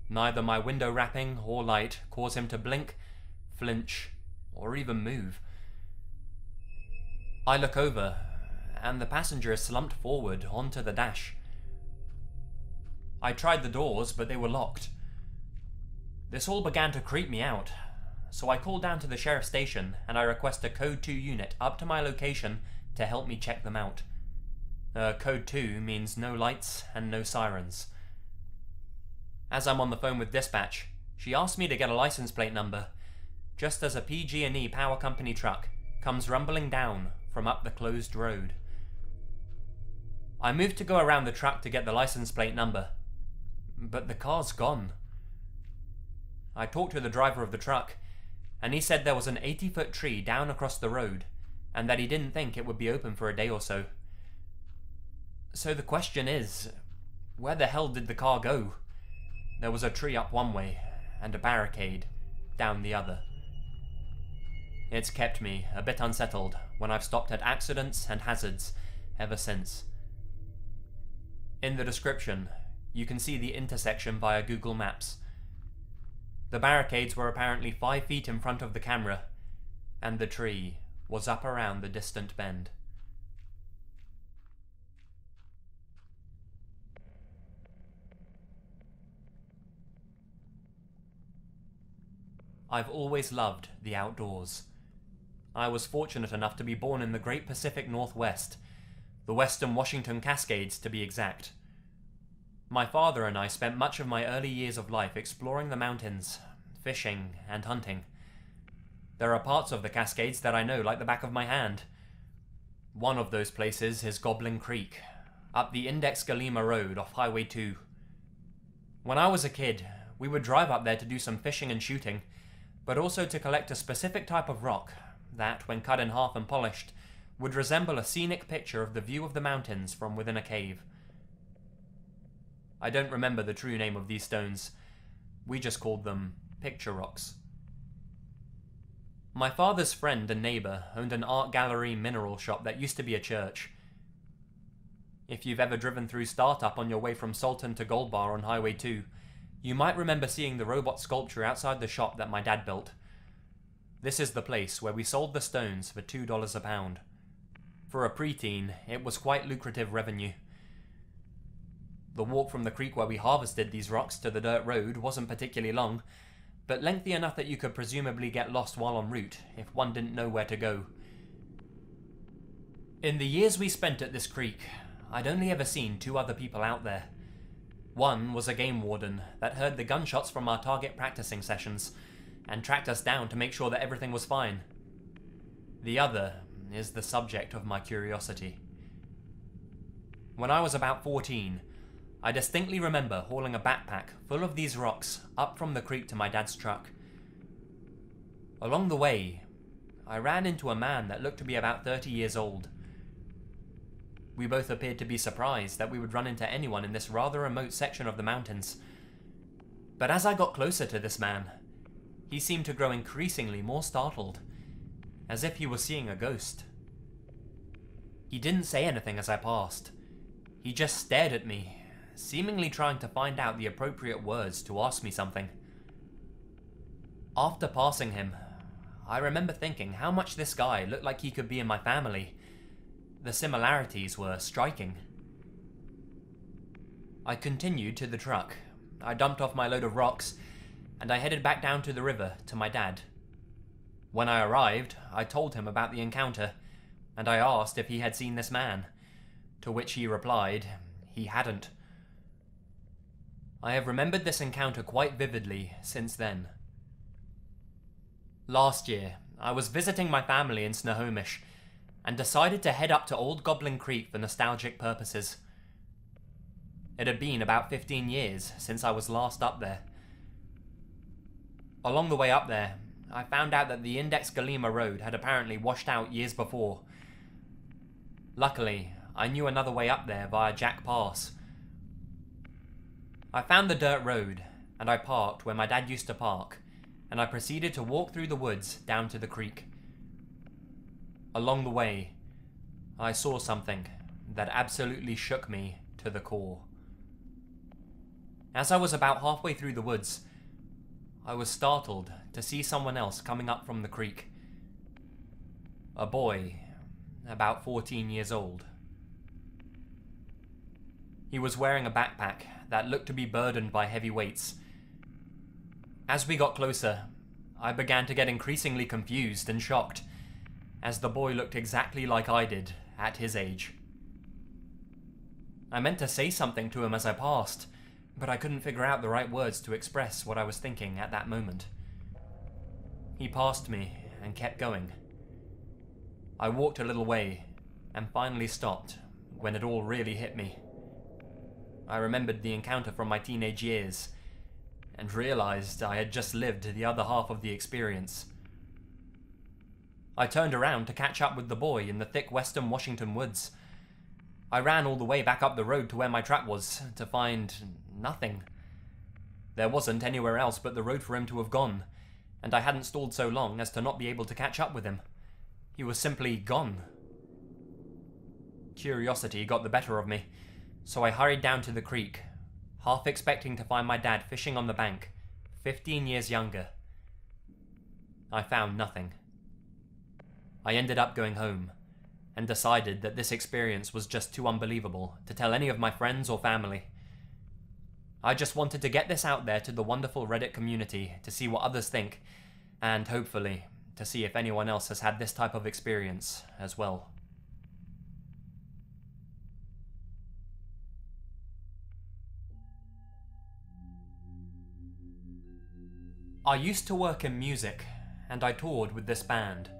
Neither my window wrapping or light cause him to blink, flinch, or even move. I look over, and the passenger is slumped forward onto the dash. I tried the doors, but they were locked. This all began to creep me out, so I called down to the sheriff's station and I request a Code 2 unit up to my location to help me check them out. Code 2 means no lights and no sirens. As I'm on the phone with dispatch, she asks me to get a license plate number, just as a PG&E Power Company truck comes rumbling down from up the closed road. I move to go around the truck to get the license plate number, but the car's gone. I talked to the driver of the truck, and he said there was an 80-foot tree down across the road, and that he didn't think it would be open for a day or so. So the question is, where the hell did the car go? There was a tree up one way, and a barricade down the other. It's kept me a bit unsettled when I've stopped at accidents and hazards ever since. In the description, you can see the intersection via Google Maps. The barricades were apparently 5 feet in front of the camera, and the tree was up around the distant bend. I've always loved the outdoors. I was fortunate enough to be born in the Great Pacific Northwest, the Western Washington Cascades to be exact. My father and I spent much of my early years of life exploring the mountains, fishing, and hunting. There are parts of the Cascades that I know like the back of my hand. One of those places is Goblin Creek, up the Index Galima Road off Highway 2. When I was a kid, we would drive up there to do some fishing and shooting, but also to collect a specific type of rock that, when cut in half and polished, would resemble a scenic picture of the view of the mountains from within a cave. I don't remember the true name of these stones. We just called them picture rocks. My father's friend and neighbour owned an art gallery mineral shop that used to be a church. If you've ever driven through Startup on your way from Salton to Gold Bar on Highway 2, you might remember seeing the robot sculpture outside the shop that my dad built. This is the place where we sold the stones for $2 a pound. For a preteen, it was quite lucrative revenue. The walk from the creek where we harvested these rocks to the dirt road wasn't particularly long, but lengthy enough that you could presumably get lost while en route if one didn't know where to go. In the years we spent at this creek, I'd only ever seen 2 other people out there. One was a game warden that heard the gunshots from our target practicing sessions and tracked us down to make sure that everything was fine. The other is the subject of my curiosity. When I was about 14, I distinctly remember hauling a backpack full of these rocks up from the creek to my dad's truck. Along the way, I ran into a man that looked to be about 30 years old. We both appeared to be surprised that we would run into anyone in this rather remote section of the mountains. But as I got closer to this man, he seemed to grow increasingly more startled, as if he was seeing a ghost. He didn't say anything as I passed. He just stared at me, seemingly trying to find out the appropriate words to ask me something. After passing him, I remember thinking how much this guy looked like he could be in my family. The similarities were striking. I continued to the truck. I dumped off my load of rocks, and I headed back down to the river to my dad. When I arrived, I told him about the encounter, and I asked if he had seen this man, to which he replied he hadn't. I have remembered this encounter quite vividly since then. Last year, I was visiting my family in Snohomish, and decided to head up to Old Goblin Creek for nostalgic purposes. It had been about 15 years since I was last up there. Along the way up there, I found out that the Index Galima Road had apparently washed out years before. Luckily, I knew another way up there via Jack Pass. I found the dirt road, and I parked where my dad used to park, and I proceeded to walk through the woods down to the creek. Along the way, I saw something that absolutely shook me to the core. As I was about halfway through the woods, I was startled to see someone else coming up from the creek. A boy, about 14 years old. He was wearing a backpack that looked to be burdened by heavy weights. As we got closer, I began to get increasingly confused and shocked, as the boy looked exactly like I did at his age. I meant to say something to him as I passed, but I couldn't figure out the right words to express what I was thinking at that moment. He passed me and kept going. I walked a little way and finally stopped when it all really hit me. I remembered the encounter from my teenage years and realized I had just lived the other half of the experience. I turned around to catch up with the boy in the thick western Washington woods. I ran all the way back up the road to where my trap was to find nothing. There wasn't anywhere else but the road for him to have gone, and I hadn't stalled so long as to not be able to catch up with him. He was simply gone. Curiosity got the better of me, so I hurried down to the creek, half expecting to find my dad fishing on the bank, 15 years younger. I found nothing. I ended up going home, and decided that this experience was just too unbelievable to tell any of my friends or family. I just wanted to get this out there to the wonderful Reddit community to see what others think, and hopefully to see if anyone else has had this type of experience as well. I used to work in music, and I toured with this band.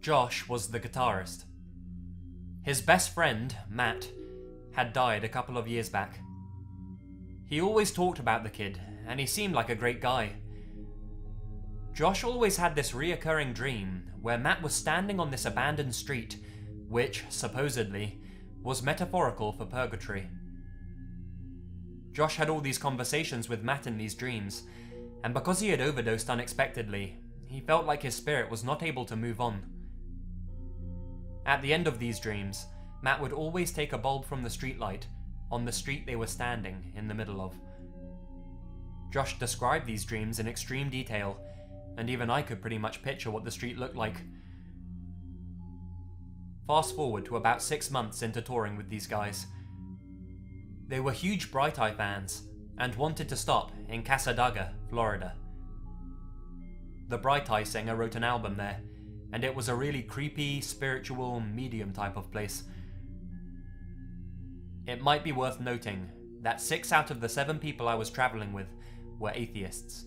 Josh was the guitarist. His best friend, Matt, had died a couple of years back. He always talked about the kid, and he seemed like a great guy. Josh always had this reoccurring dream where Matt was standing on this abandoned street, which, supposedly, was metaphorical for purgatory. Josh had all these conversations with Matt in these dreams, and because he had overdosed unexpectedly, he felt like his spirit was not able to move on. At the end of these dreams, Matt would always take a bulb from the streetlight on the street they were standing in the middle of. Josh described these dreams in extreme detail, and even I could pretty much picture what the street looked like. Fast forward to about 6 months into touring with these guys. They were huge Bright Eye fans, and wanted to stop in Casadaga, Florida. The Bright Eye singer wrote an album there, and it was a really creepy, spiritual, medium type of place. It might be worth noting that 6 out of the 7 people I was traveling with were atheists.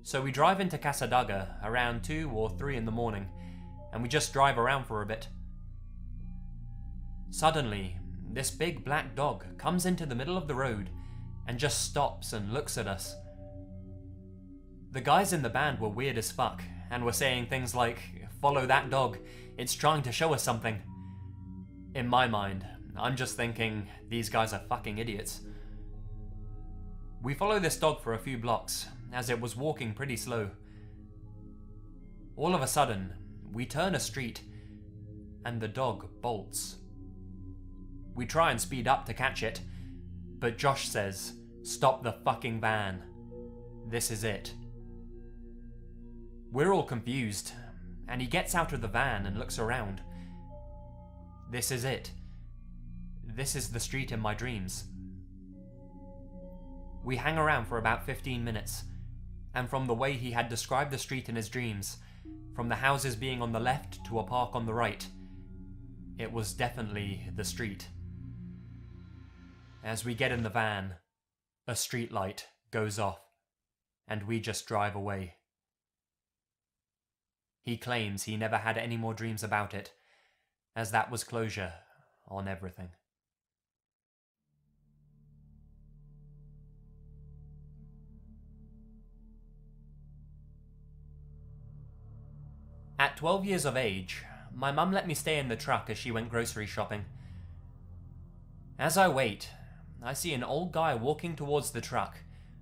So we drive into Casadaga around 2 or 3 in the morning, and we just drive around for a bit. Suddenly, this big black dog comes into the middle of the road and just stops and looks at us. The guys in the band were weird as fuck and were saying things like, "Follow that dog, it's trying to show us something." In my mind, I'm just thinking, these guys are fucking idiots. We follow this dog for a few blocks, as it was walking pretty slow. All of a sudden, we turn a street, and the dog bolts. We try and speed up to catch it, but Josh says, "Stop the fucking van. This is it." We're all confused, and he gets out of the van and looks around. This is it. This is the street in my dreams. We hang around for about 15 minutes, and from the way he had described the street in his dreams, from the houses being on the left to a park on the right, it was definitely the street. As we get in the van, a street light goes off, and we just drive away. He claims he never had any more dreams about it, as that was closure on everything. At 12 years of age, my mum let me stay in the truck as she went grocery shopping. As I wait, I see an old guy walking towards the truck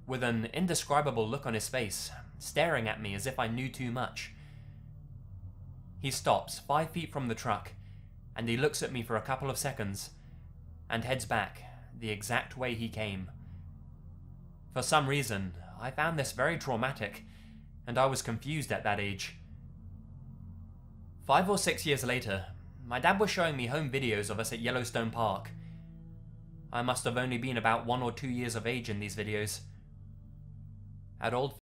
with an indescribable look on his face, staring at me as if I knew too much. He stops 5 feet from the truck, and he looks at me for a couple of seconds, and heads back the exact way he came, For some reason, I found this very traumatic, and I was confused at that age. 5 or 6 years later, my dad was showing me home videos of us at Yellowstone Park. I must have only been about 1 or 2 years of age in these videos. At Old